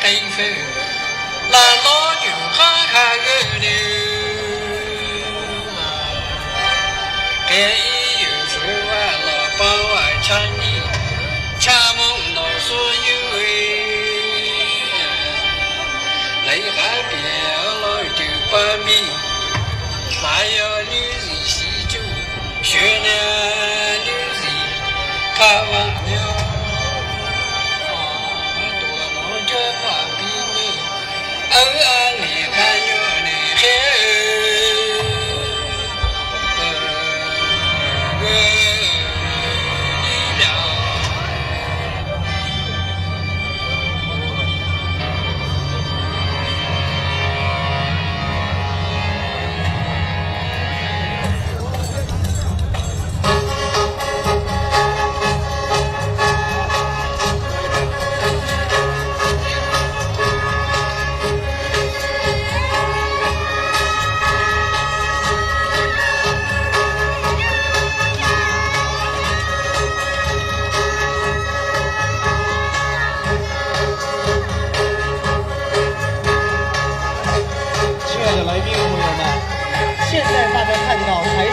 对付，那老牛哈哈个牛，这一有时话老帮我唱你，恰梦老所有哎，雷海边老丢把米，那要女人喜酒，学那女人看望了。ở lì khai nhớ nè khé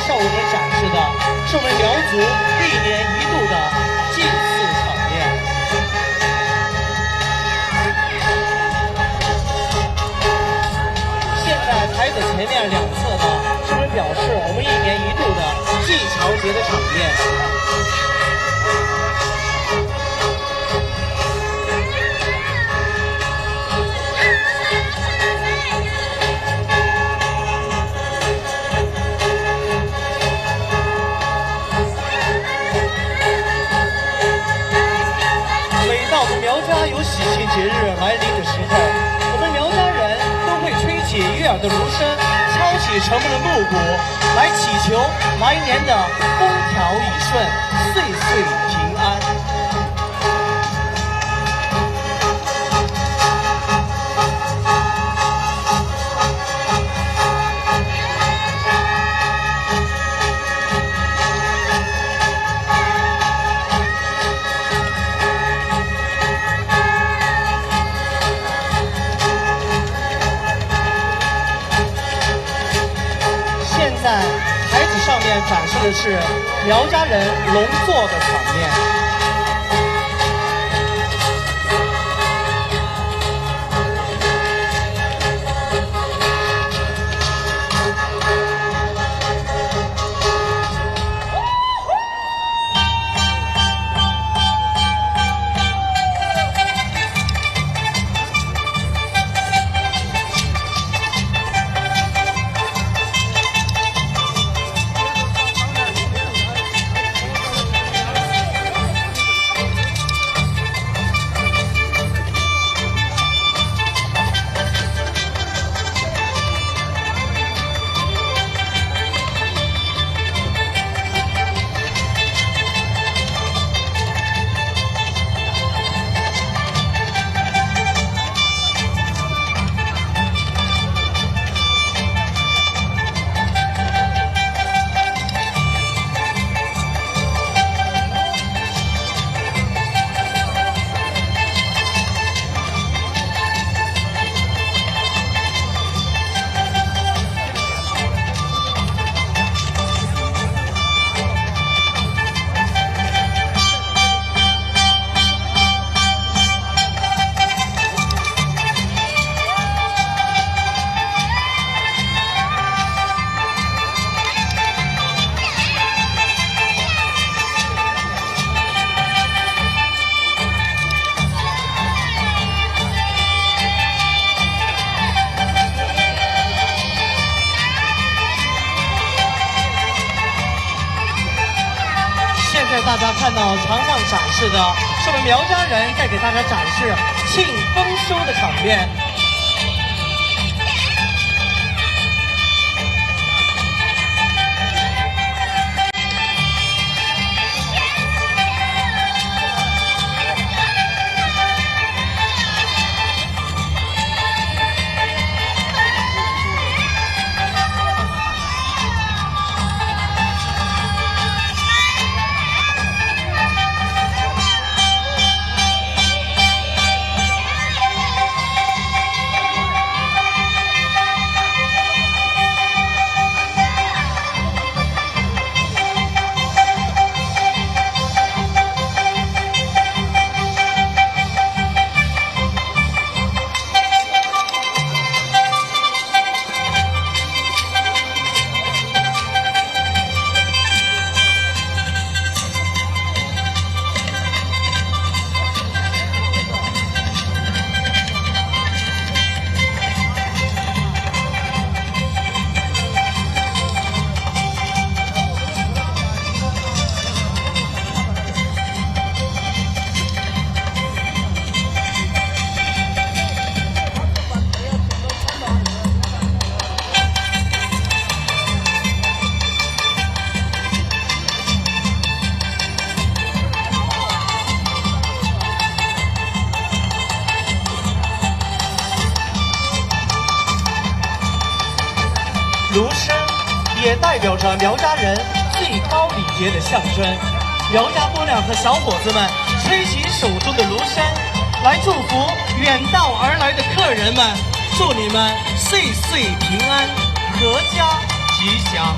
少我们展示的是我们苗族1年1度的祭祀场面。现在台子前面2侧呢，是我们表示我们1年1度的祭桥节的场面。有喜庆节日来临的时候，我们苗家人都会吹起悦耳的芦笙，敲起沉闷的锣鼓，来祈求来年的风调雨顺，岁岁平安。在台子上面展示的是苗家人龙座的场面。大家看到墙上展示的是我们苗家人在给大家展示庆丰收的场面。也代表着苗家人最高礼节的象征。苗家姑娘和小伙子们吹起手中的芦笙，来祝福远道而来的客人们，祝你们岁岁平安，阖家吉祥。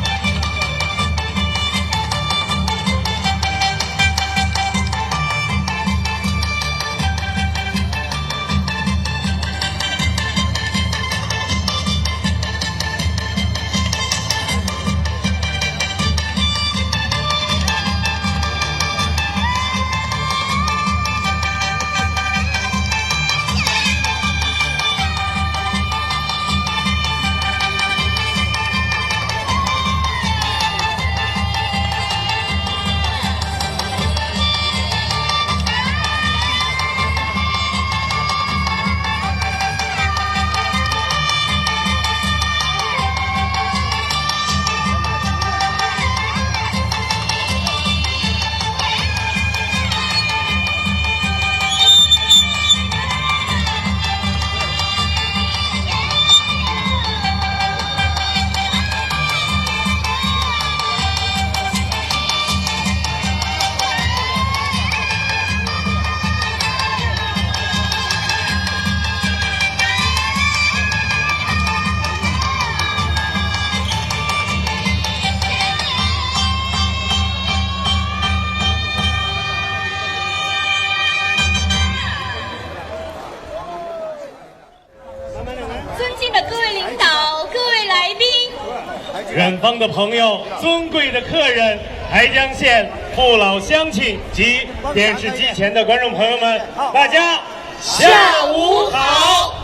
远方的朋友、尊贵的客人、台江县父老乡亲及电视机前的观众朋友们，大家下午好。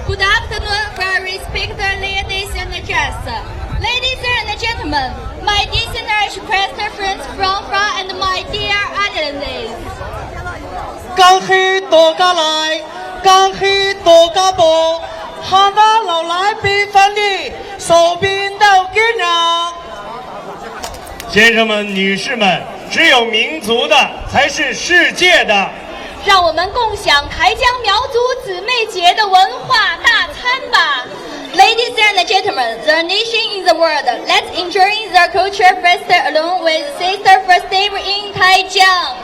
Good afternoon, very respected ladies and gents. Ladies and gentlemen, my distinguished friends from far and my dear attendees. 恭喜大家来，恭喜大家报。看到老来宾分的手边都给人。先生们、女士们，只有民族的才是世界的。让我们共享台江苗族姊妹节的文化大餐吧。Ladies and gentlemen, the nation in the world, let's enjoy the culture festival along with Sister Festival in Taijiang.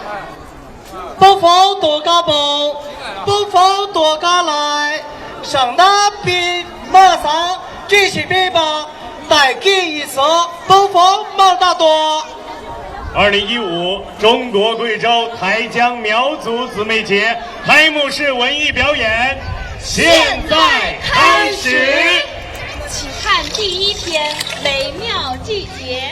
不妨大家报，不妨大家来。上那边马上举起鞭吧，大吉一色，不妨忙大多。2015中国贵州台江苗族姊妹节开幕式文艺表演现在开始，请看第一篇《美妙季节》。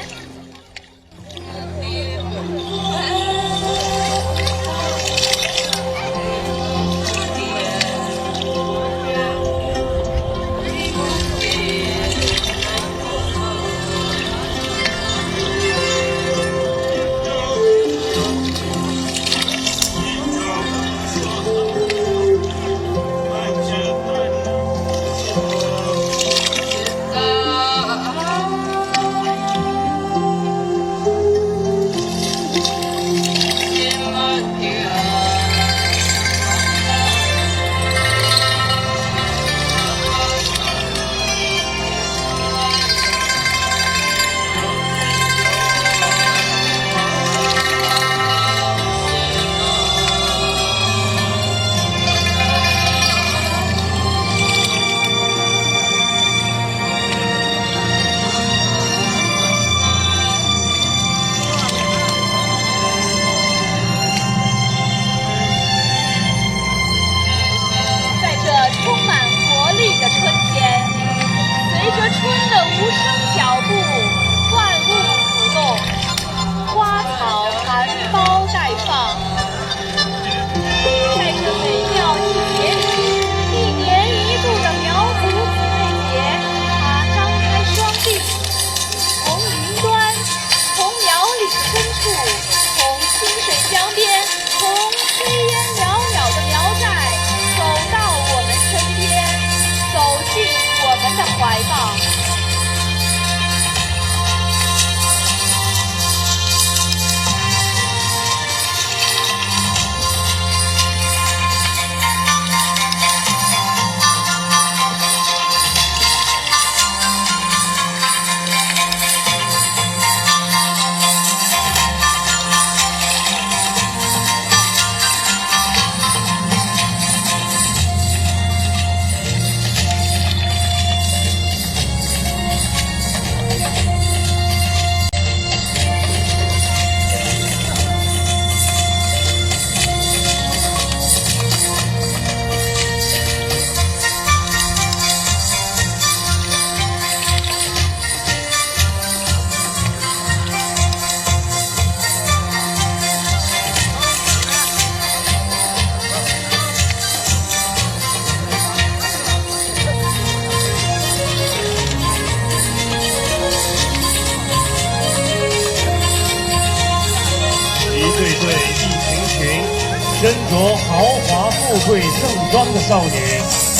身着豪华富贵盛装的少女，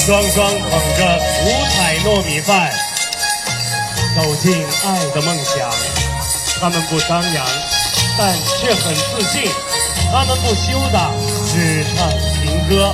双双捧着五彩糯米饭，走进爱的梦想。他们不张扬，但却很自信；他们不羞答，只唱情歌。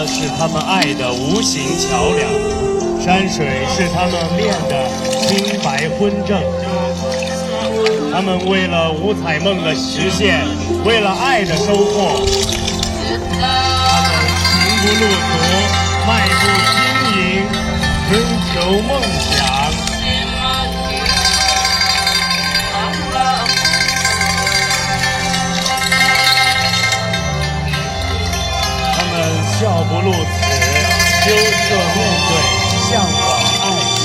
是他们爱的无形桥梁，山水是他们练的清白昏正。他们为了五彩梦的实现，为了爱的收获，他们行不路途，迈步经营，追求梦想。笑不露齿，羞涩面对，向往爱情。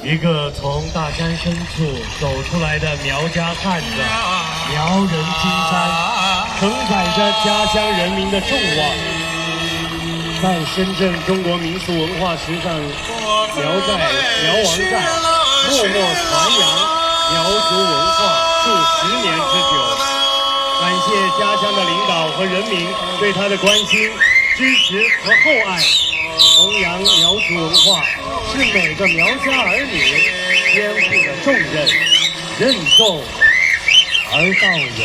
一个从大山深处走出来的苗家汉子，苗人金山，承载着家乡人民的众望。在深圳中国民俗文化时尚苗王寨，默默传扬苗族文化数10年之久。感谢家乡的领导和人民对他的关心、支持和厚爱。弘扬苗族文化是每个苗家儿女肩负的重任，任重而道远。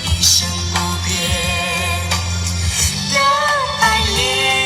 一生不变的爱恋。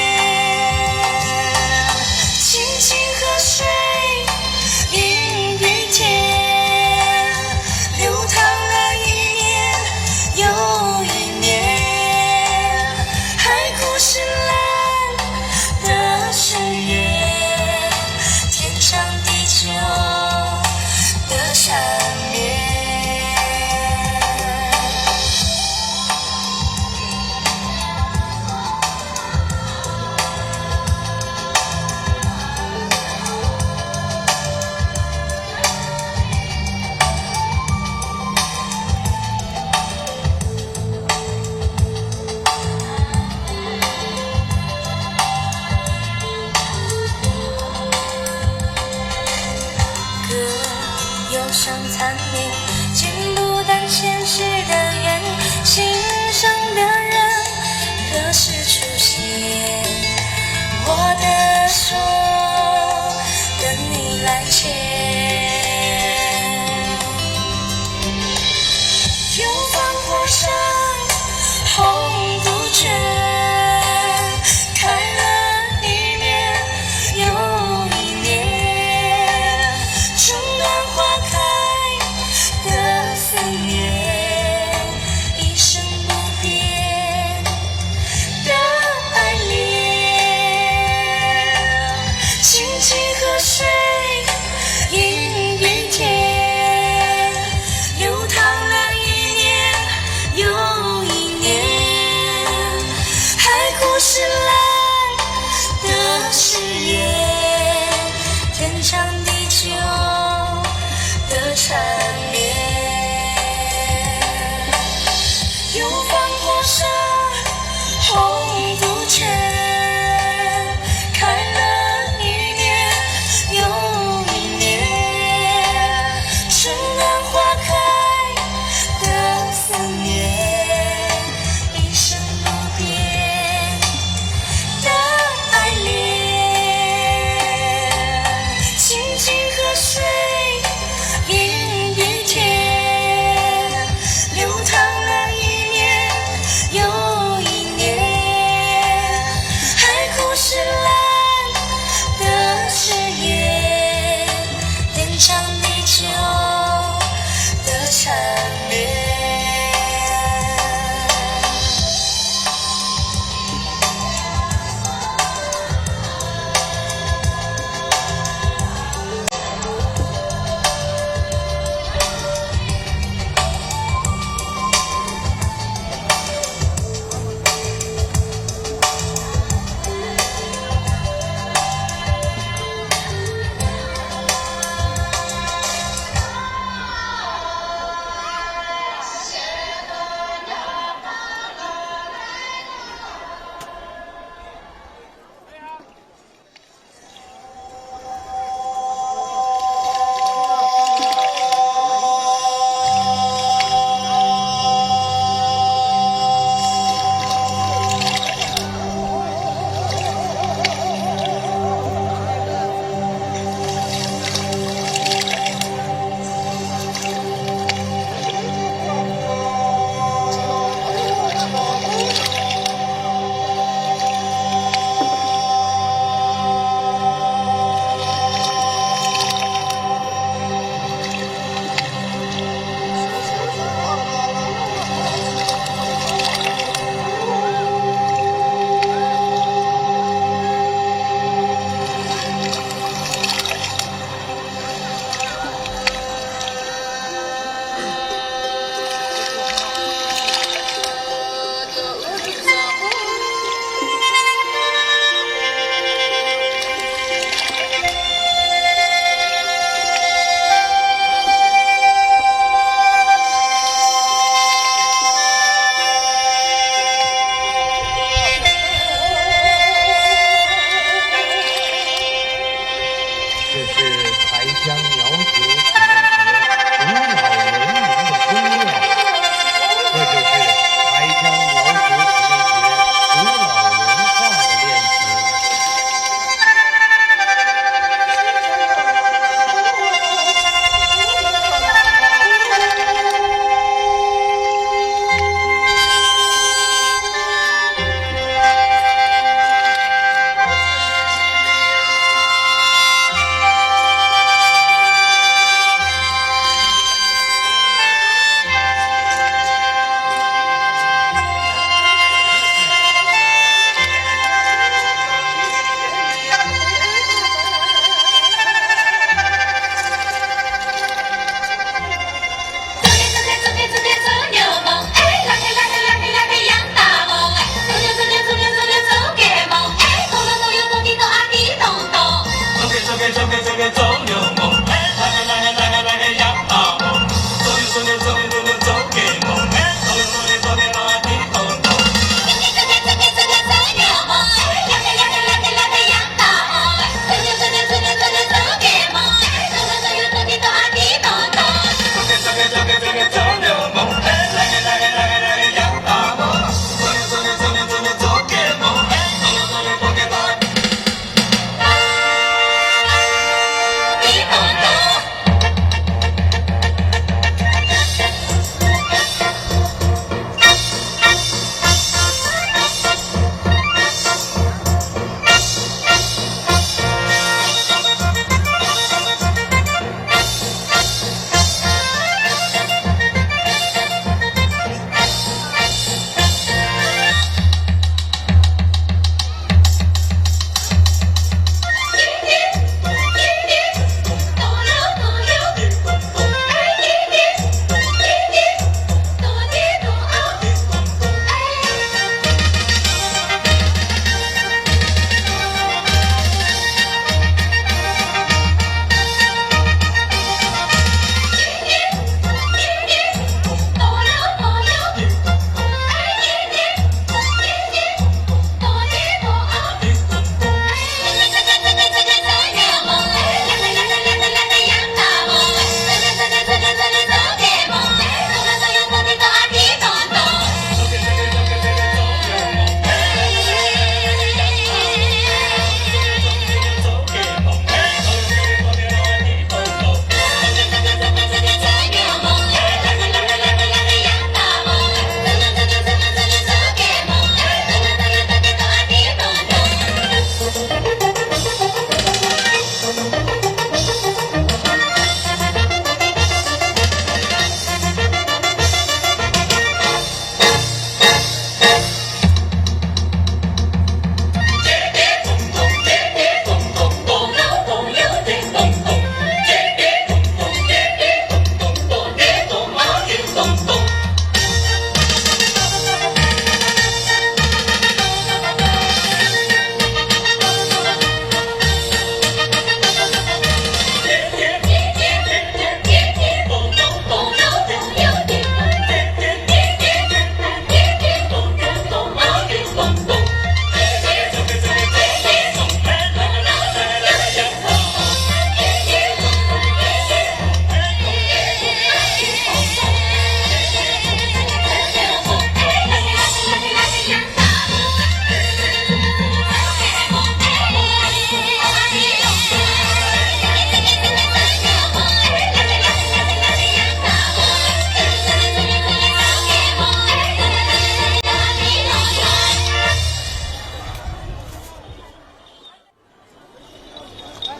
念，见不到前世的缘，心上的人何时出现？我的手等你来牵。永放火山，红杜鹃，开了一年又一年，春暖花开，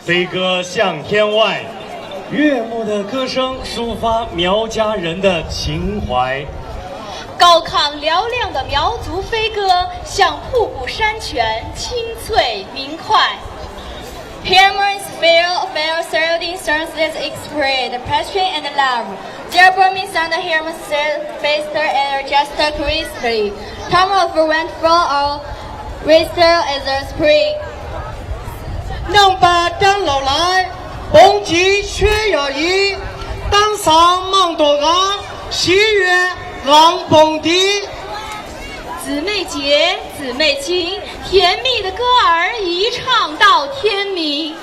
飞歌向天外，悦目的歌声抒发苗家人的情怀。高亢嘹亮的苗族飞歌像瀑布山泉，清脆明快。Harmonious fair surrounding songs that express passion and love. Their booming sound harmonious faster and just crisply. Time of went from our restore as a spring. 两把张老来，蹦极雪摇衣，当上忙多安，喜悦浪蹦迪。姊妹节，姊妹情，甜蜜的歌儿一唱到天明。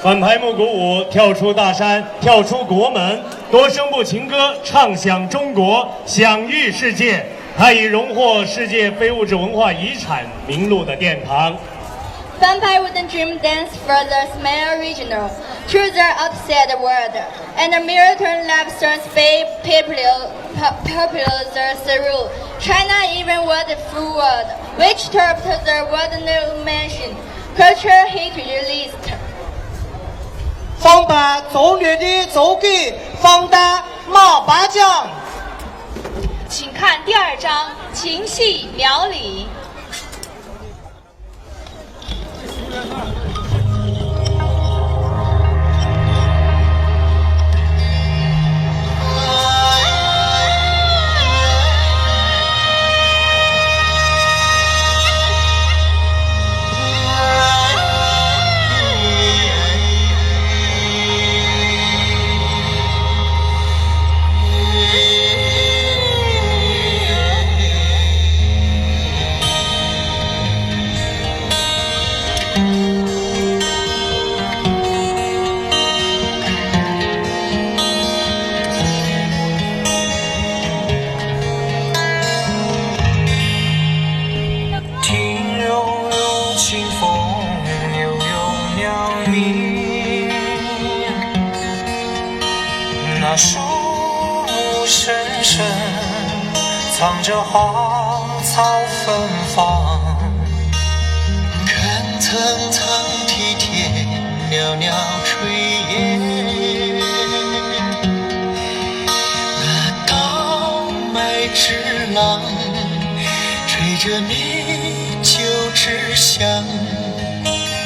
反排木鼓舞跳出大山，跳出国门，多声部情歌唱响中国，享誉世界。它已荣获世界非物质文化遗产名录的殿堂。Vampire wooden dream dance further smell original to the outside world, and the American love songs be popular through China, even world full world, which topped the world mention cultural heritage list. 放把奏乐的奏给放大马八将，请看第2章情系苗里。那树木深深藏着花草芬芳，看层层梯田袅袅炊烟，那稻麦之浪吹着米酒之香，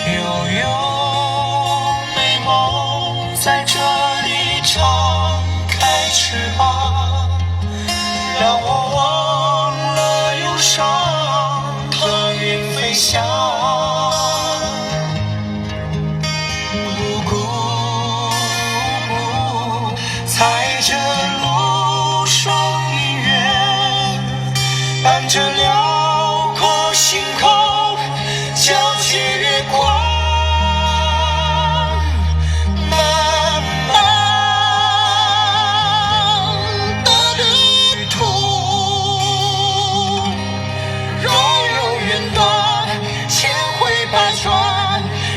悠悠美梦在这里敞开翅膀，让我忘了忧伤，腾云飞翔。不顾踩着露霜音乐，伴着辽阔星空，皎洁月光。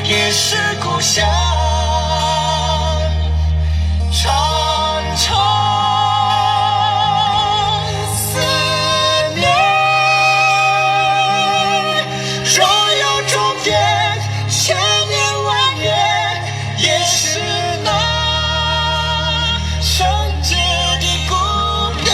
也是故乡，长长思念。若有终点，千年万年，也是那圣洁的姑娘。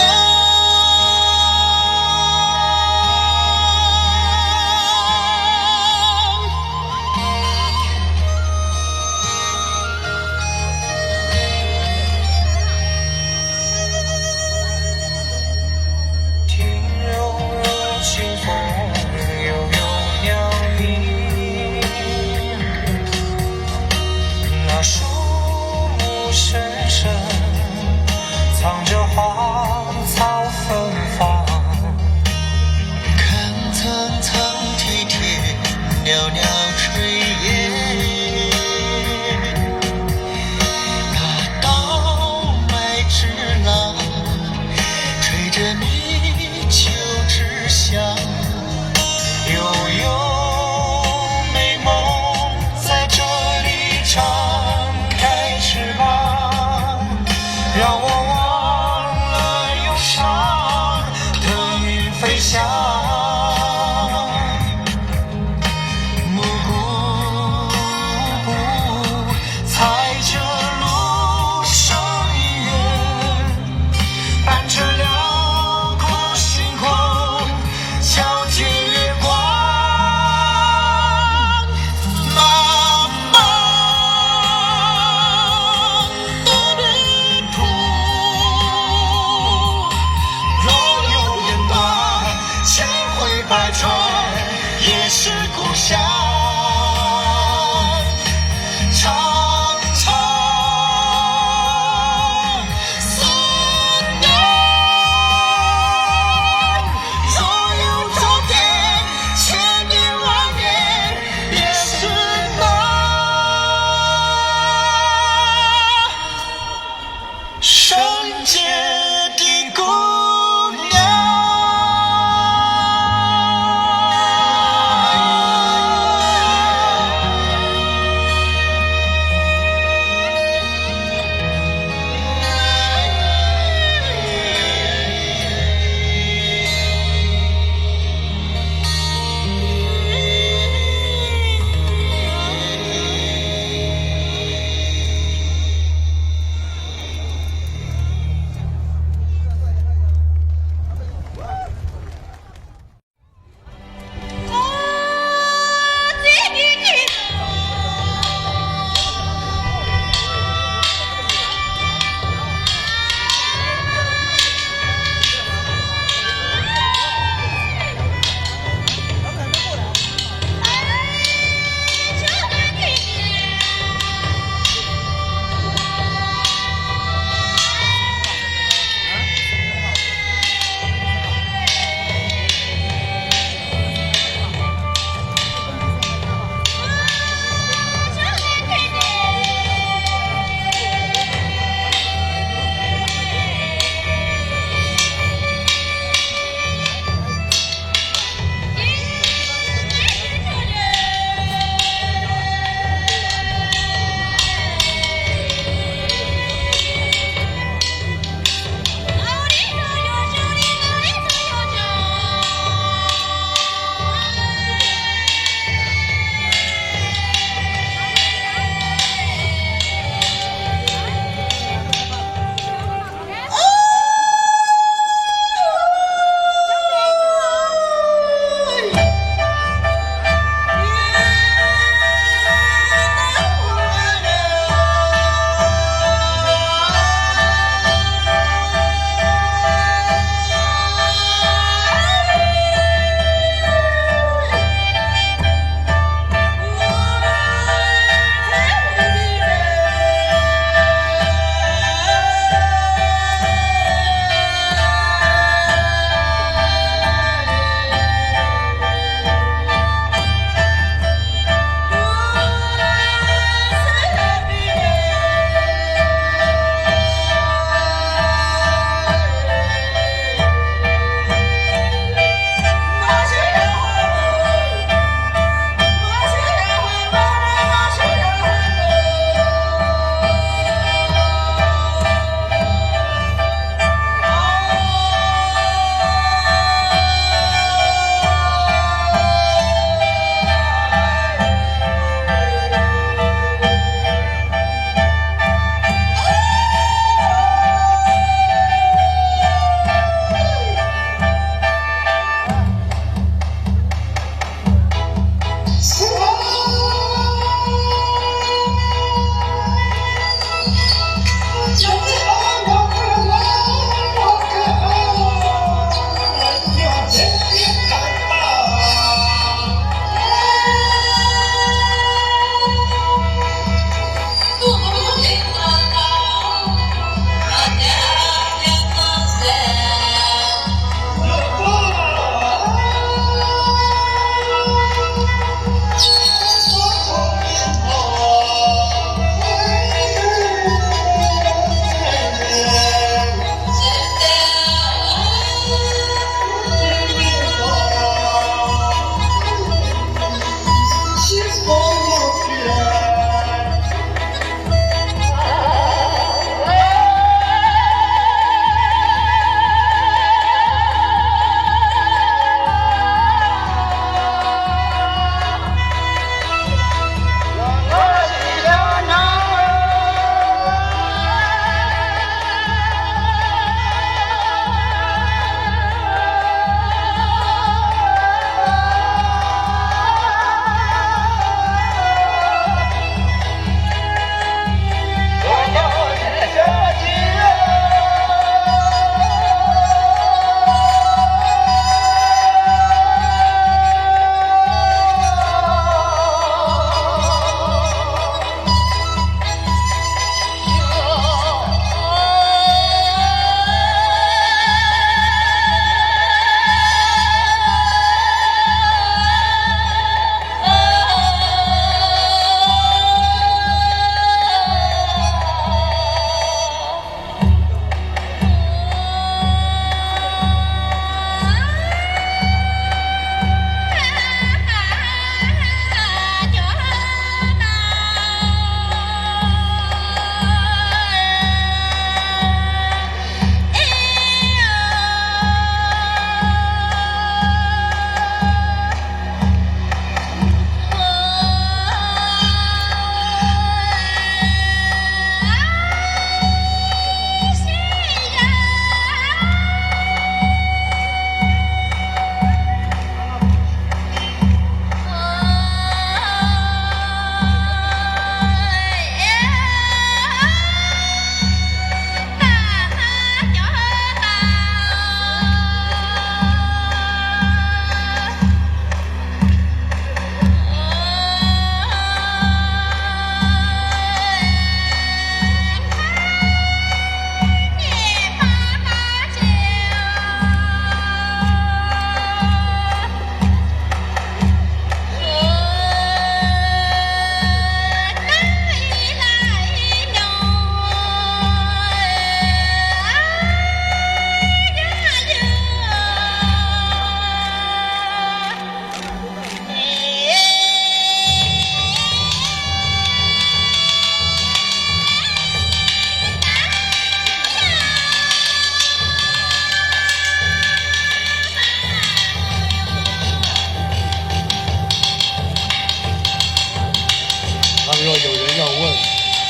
倘若有人要问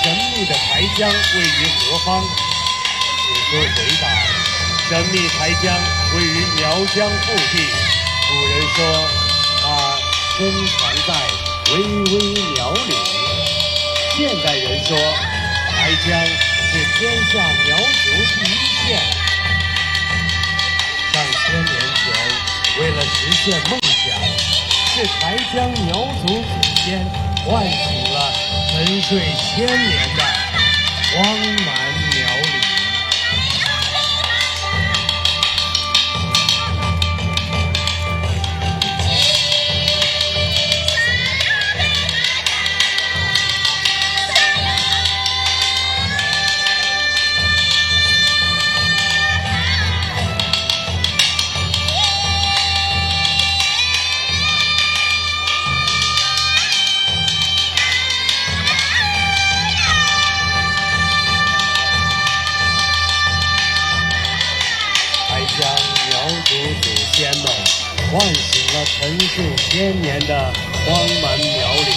神秘的台江位于何方，请说回答：神秘台江位于苗疆腹地。古人说它深藏在巍巍苗岭，现代人说台江是天下苗族第一县。上千年前，为了实现梦想，是台江苗族祖先唤醒了沉睡千年的荒蛮苗岭。祖先们唤醒了沉睡千年的荒蛮苗岭，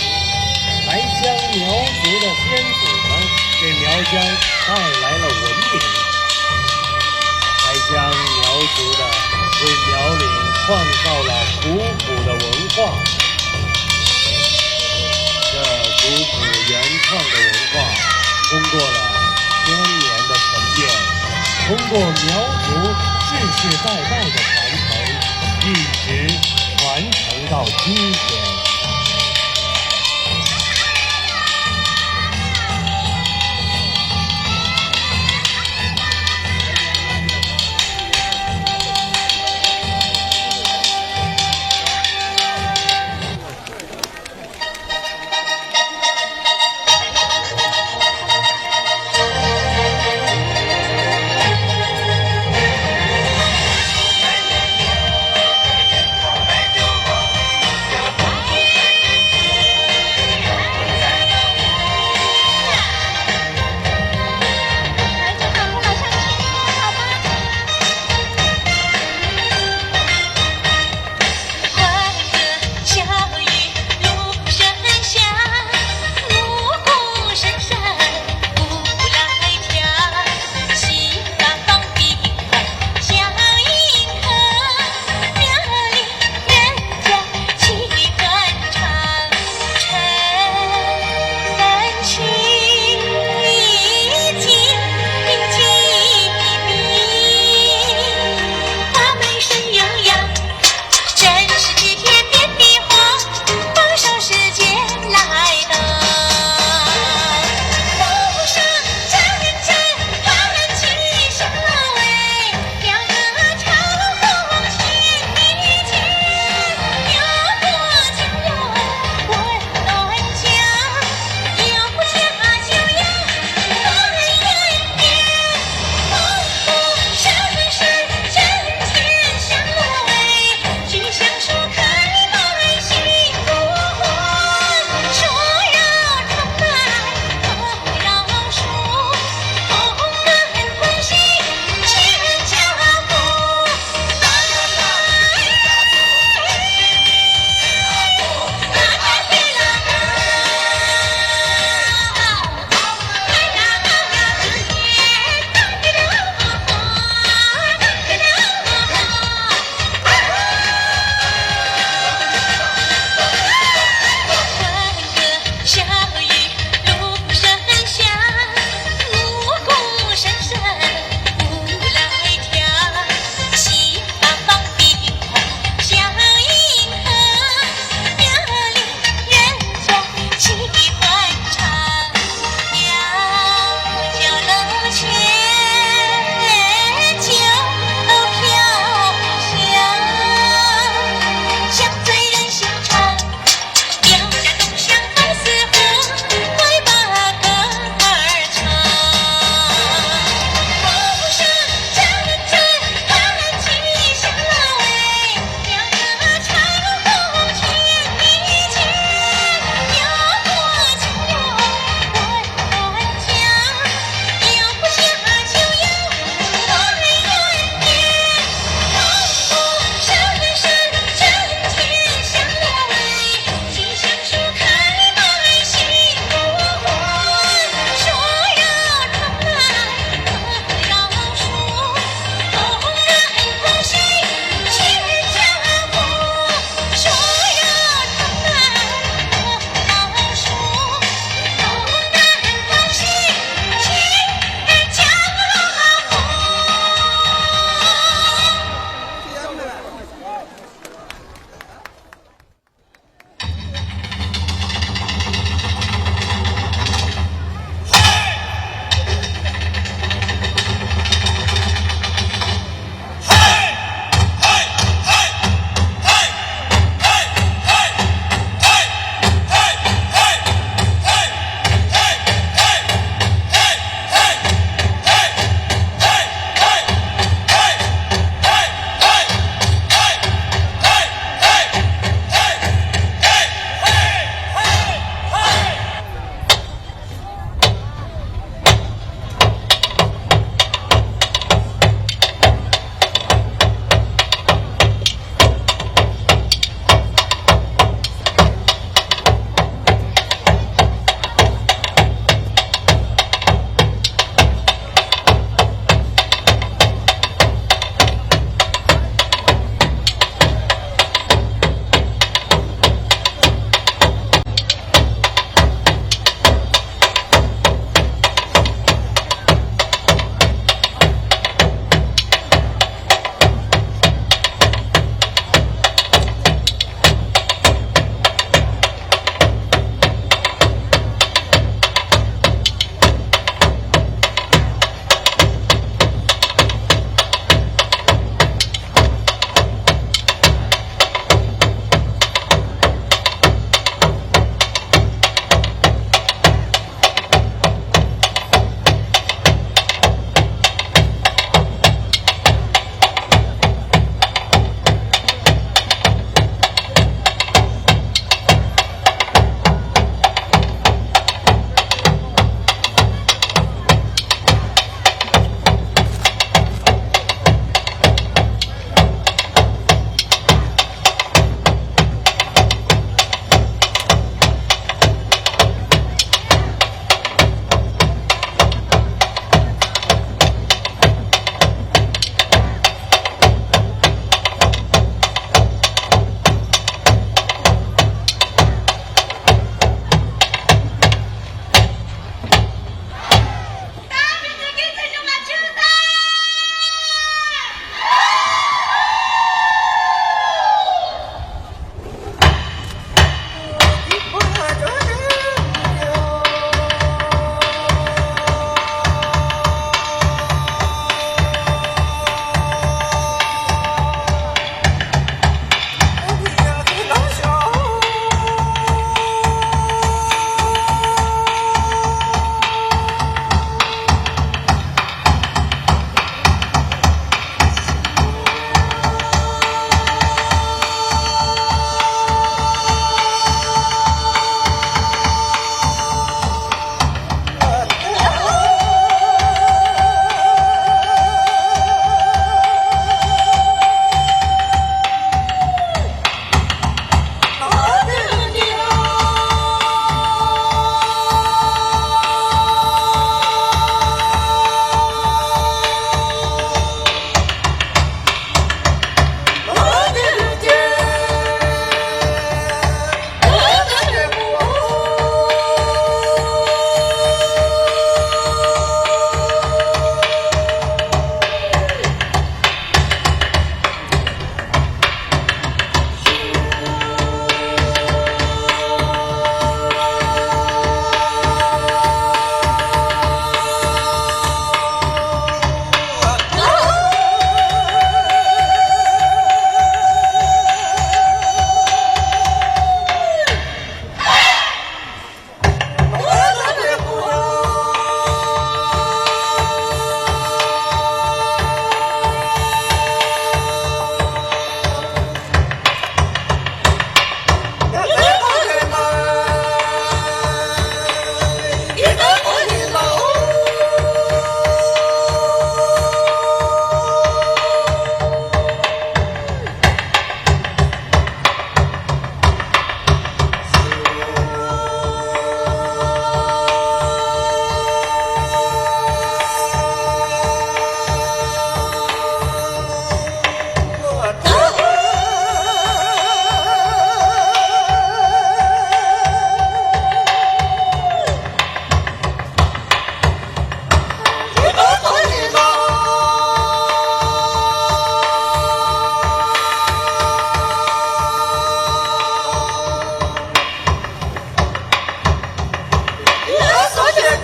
台江苗族的先祖们给苗疆带来了文明。台江苗族的为苗岭创造了古朴的文化，这古朴原创的文化通过了千年的沉淀，通过苗族世世代代的传承，一直传承到今天。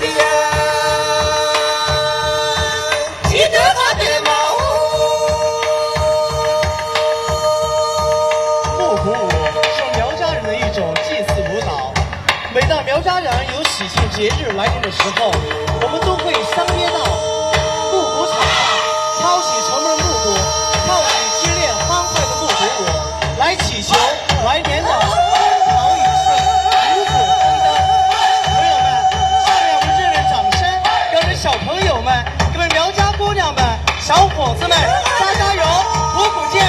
的呀，记得他的毛。木鼓舞是苗家人的一种祭祀舞蹈。每当苗家人有喜庆节日来临的时候，我们都会相约到木鼓场上，敲起沉闷的木鼓，跳起激烈欢快的木鼓舞，来祈求来年的风调雨顺、五谷丰登。朋友们，下面我们热烈掌声，给我们小朋友们、给我们苗家姑娘们、小伙子们加加油，鼓鼓劲！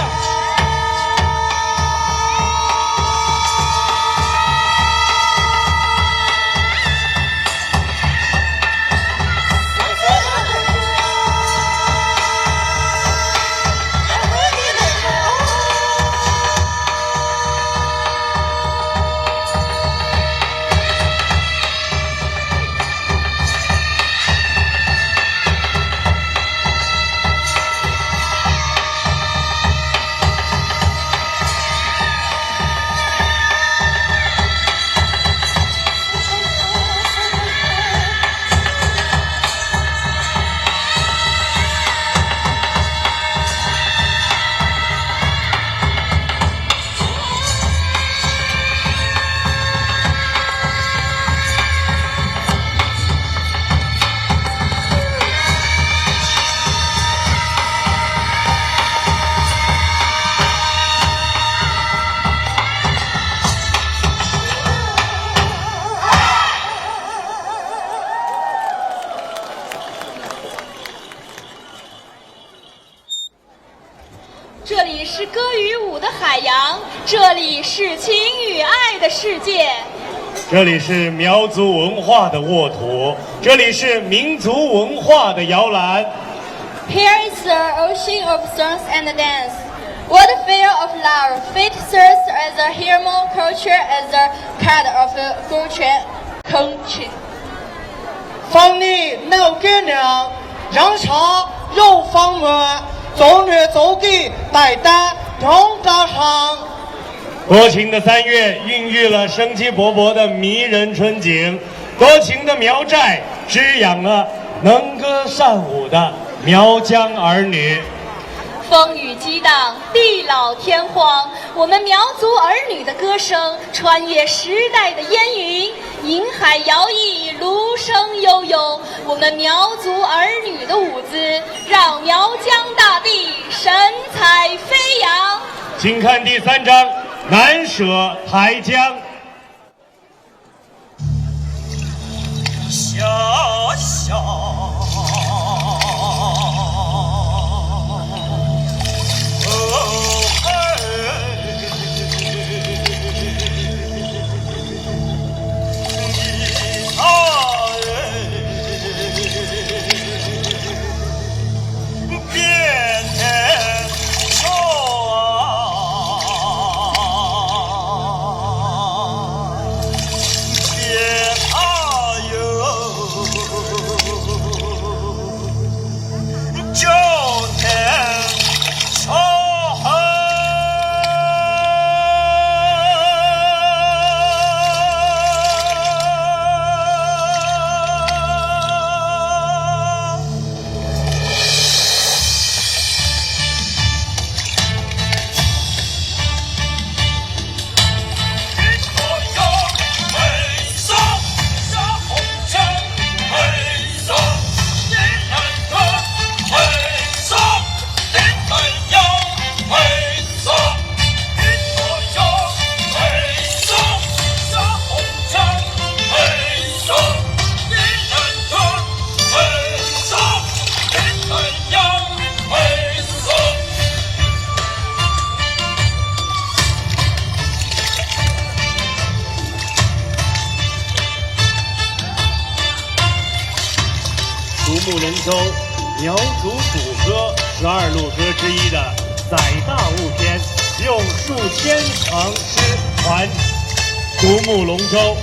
这里是歌与舞的海洋，这里是情与爱的世界，这里是苗族文化的沃土，这里是民族文化的摇篮。 Here is the ocean of songs and dance. What a fair of love! Faith serves as a human culture, as a card of culture. 方你闹干娘，让茶肉方满，走女走地带单同家常。多情的3月孕育了生机勃勃的迷人春景，多情的苗寨滋养了能歌善舞的苗疆儿女。风雨激荡，地老天荒，我们苗族儿女的歌声穿越时代的烟云，银海摇曳，芦笙悠悠。我们苗族儿女的舞姿，让苗疆大地神采飞扬。请看第3章《难舍台江》。小小独木龙舟，苗族古歌12路歌之一的载大物篇，用数千长诗传独木龙舟。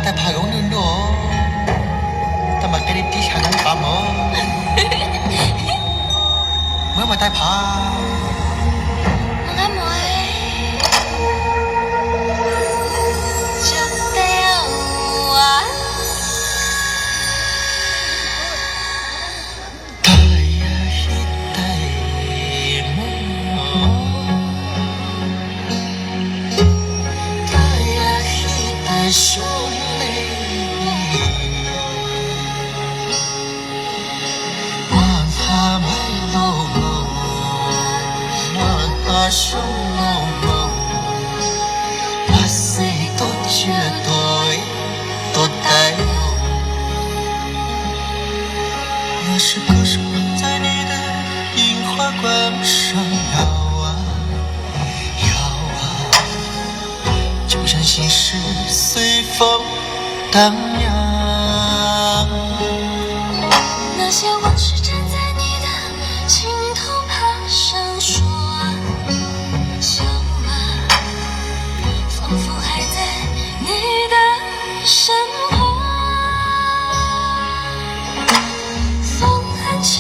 แต่พากงนุนโนแต่มาเกลิติฉันนั้นกามเมื่อมาได้พา 我爱就得我。兄妹，我怕没路，我怕兄妹，把谁都觉得都带有。那是歌声在你的樱花冠上摇啊摇啊。就像心事随风荡漾，那些往事站在你的心头爬上说笑啊，仿佛还在你的身旁。风很轻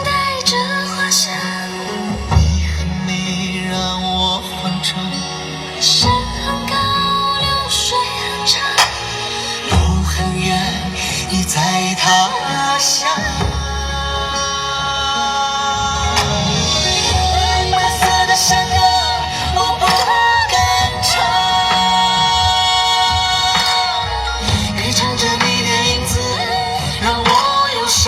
带着花香，你和你让我慌张。山很高，流水很长，路很远，你在他乡。白色的山歌，我不敢唱，也唱着你的影子，让我忧伤。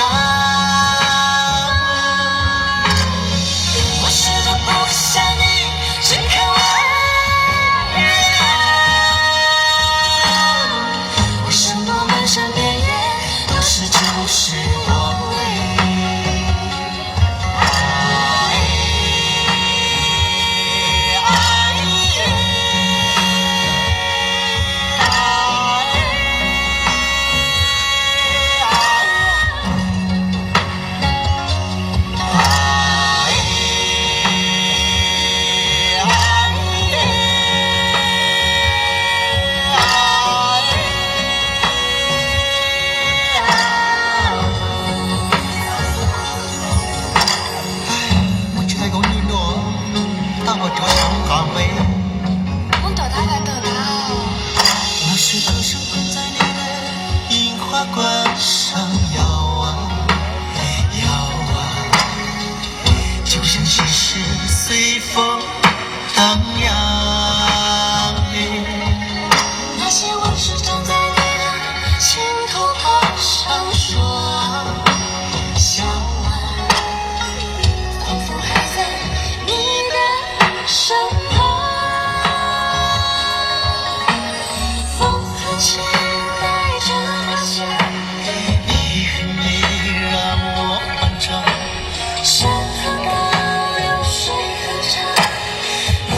我试着不想你，只渴望。漫山遍野都是就是我冠上摇啊摇啊，就像心事随风荡漾。那些往事站在你的心头爬上说笑啊，仿佛还在你的身旁。风很轻带着花香，你和你让我慌张。山很高，流水很长，路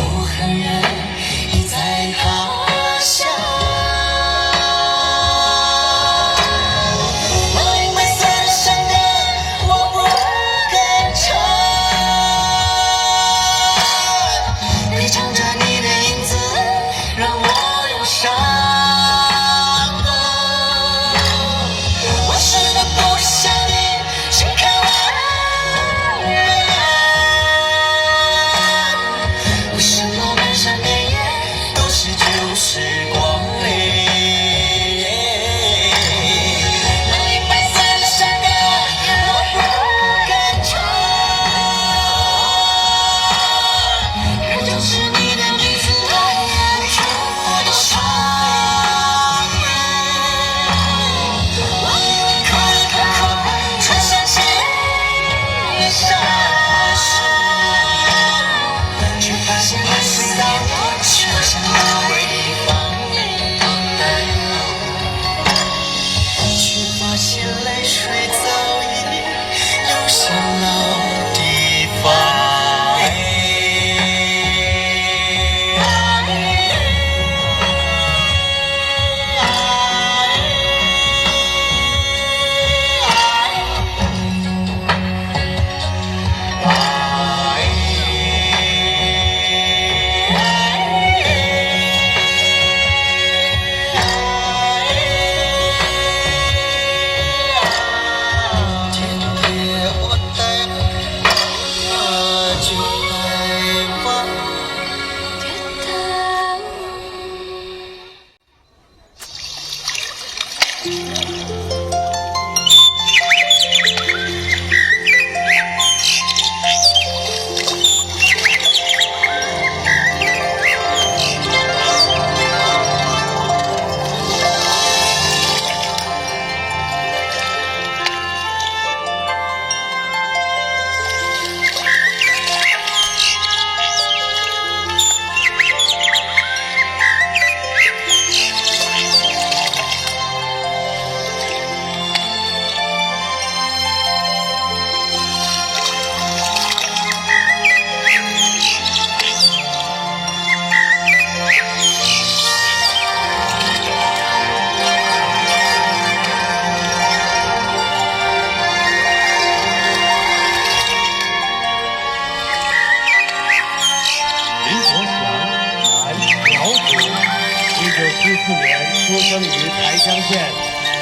1974年出生于台江县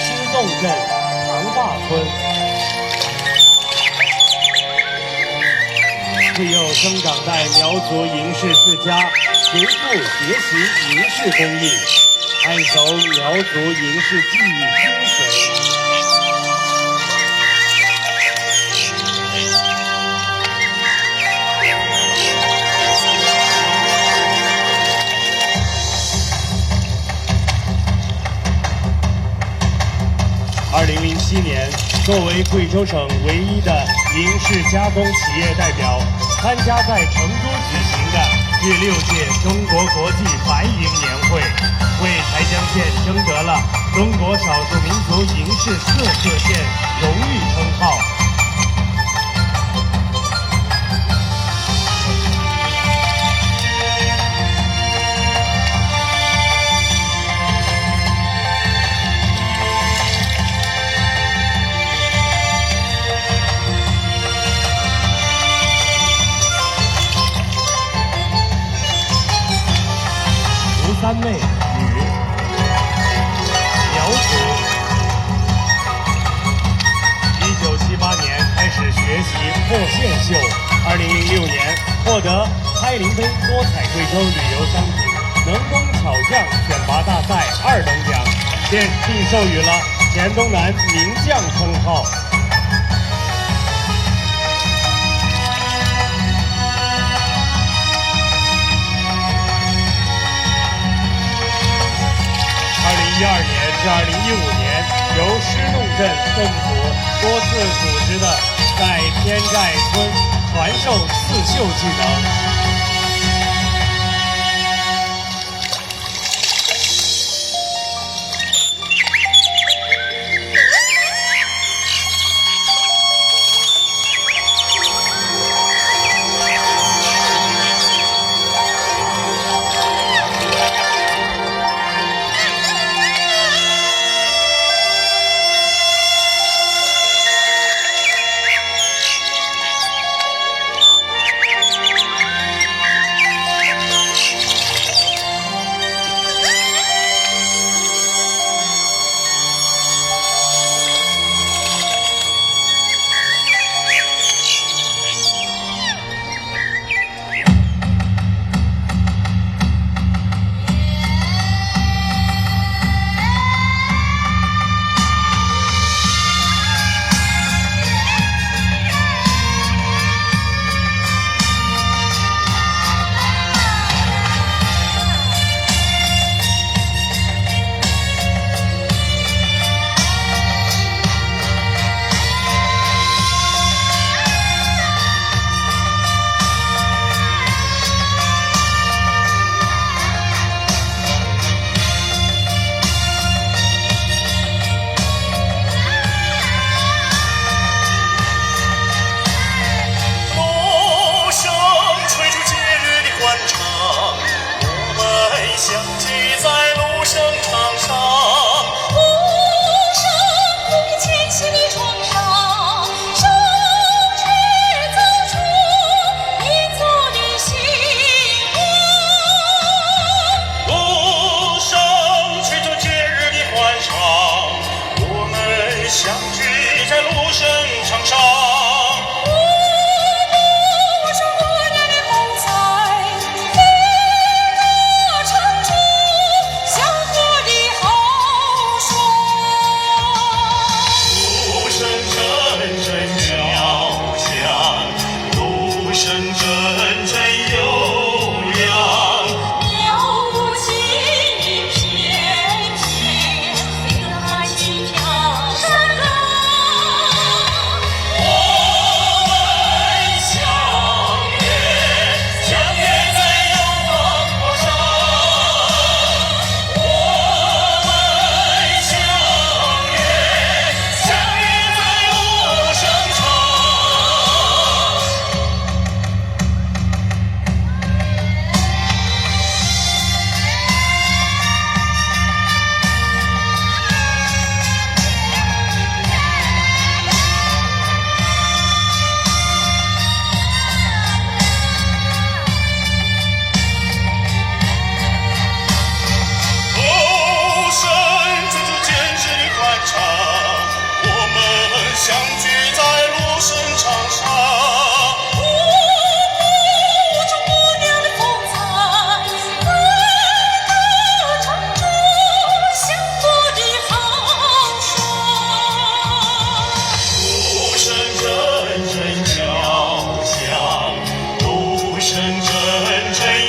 施洞镇唐坝村，自幼生长在苗族营氏世家，随父学习营氏工艺，探熟苗族营氏技艺精髓。2007年，作为贵州省唯一的营氏加工企业代表，参加在成都举行的第6届中国国际白营年会，为台江县争得了中国少数民族营氏特色县荣誉称号。三妹，女，苗族。1978年开始学习破线绣，2006年获得开林杯多彩贵州旅游商品能工巧匠选拔大赛2等奖，并授予了黔东南名将称号。2012年至2015年，由施洞镇政府多次组织的在天寨村传授刺绣技能。吹。